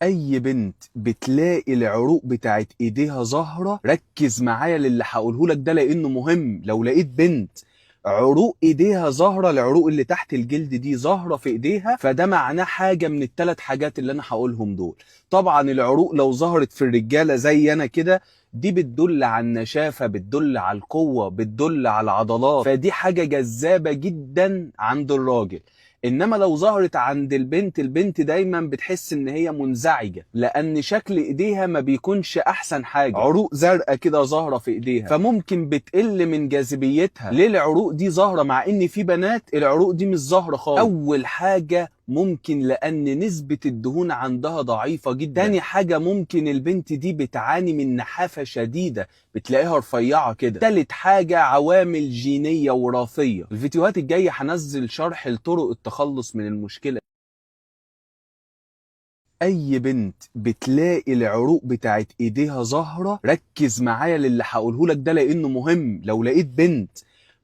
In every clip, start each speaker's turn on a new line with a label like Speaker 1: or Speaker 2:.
Speaker 1: اي بنت بتلاقي العروق بتاعت ايديها ظاهره، ركز معايا للي هقوله لك ده لانه مهم. لو لقيت بنت عروق ايديها ظاهره، العروق اللي تحت الجلد دي ظاهره في ايديها، فده معناه حاجه من الثلاث حاجات اللي انا هقولهم دول. طبعا العروق لو ظهرت في الرجاله زي انا كده، دي بتدل على النشافه، بتدل على القوه، بتدل على العضلات، فدي حاجه جذابه جدا عند الراجل. انما لو ظهرت عند البنت، البنت دايما بتحس ان هي منزعجه لان شكل ايديها ما بيكونش احسن حاجه، عروق زرقاء كده ظاهره في ايديها، فممكن بتقل من جاذبيتها. ليه العروق دي ظاهره مع ان في بنات العروق دي مش ظاهره خالص؟ اول حاجه ممكن لان نسبة الدهون عندها ضعيفة جدا. تاني حاجة ممكن البنت دي بتعاني من نحافة شديدة، بتلاقيها رفيعة كده. تالت حاجة عوامل جينية وراثية. الفيديوهات الجاية هنزل شرح لطرق التخلص من المشكلة. اي بنت بتلاقي العروق بتاعت ايديها ظاهرة، ركز معايا للي هقوله لك ده لانه مهم. لو لقيت بنت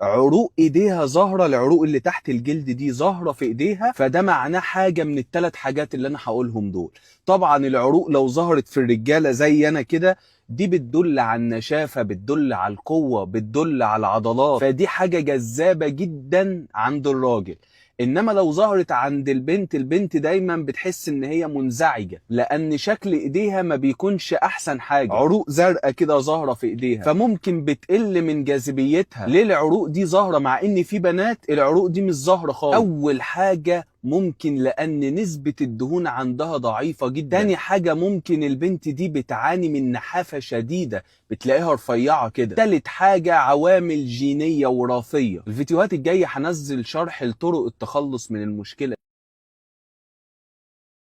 Speaker 1: عروق ايديها ظاهره، العروق اللي تحت الجلد دي ظاهره في ايديها، فده معناه حاجه من الثلاث حاجات اللي انا هقولهم دول. طبعا العروق لو ظهرت في الرجاله زي انا كده، دي بتدل على النشافه، بتدل على القوه، بتدل على العضلات، فدي حاجه جذابه جدا عند الراجل. انما لو ظهرت عند البنت، البنت دايما بتحس ان هي منزعجه لان شكل ايديها ما بيكونش احسن حاجه، عروق زرقاء كده ظاهره في ايديها، فممكن بتقل من جاذبيتها. ليه العروق دي ظاهره مع ان في بنات العروق دي مش ظاهره خالص؟ اول حاجه ممكن لان نسبة الدهون عندها ضعيفة جدا. تاني حاجة ممكن البنت دي بتعاني من نحافة شديدة، بتلاقيها رفيعة كده. تالت حاجة عوامل جينية وراثية. الفيديوهات الجاية هنزل شرح لطرق التخلص من المشكلة.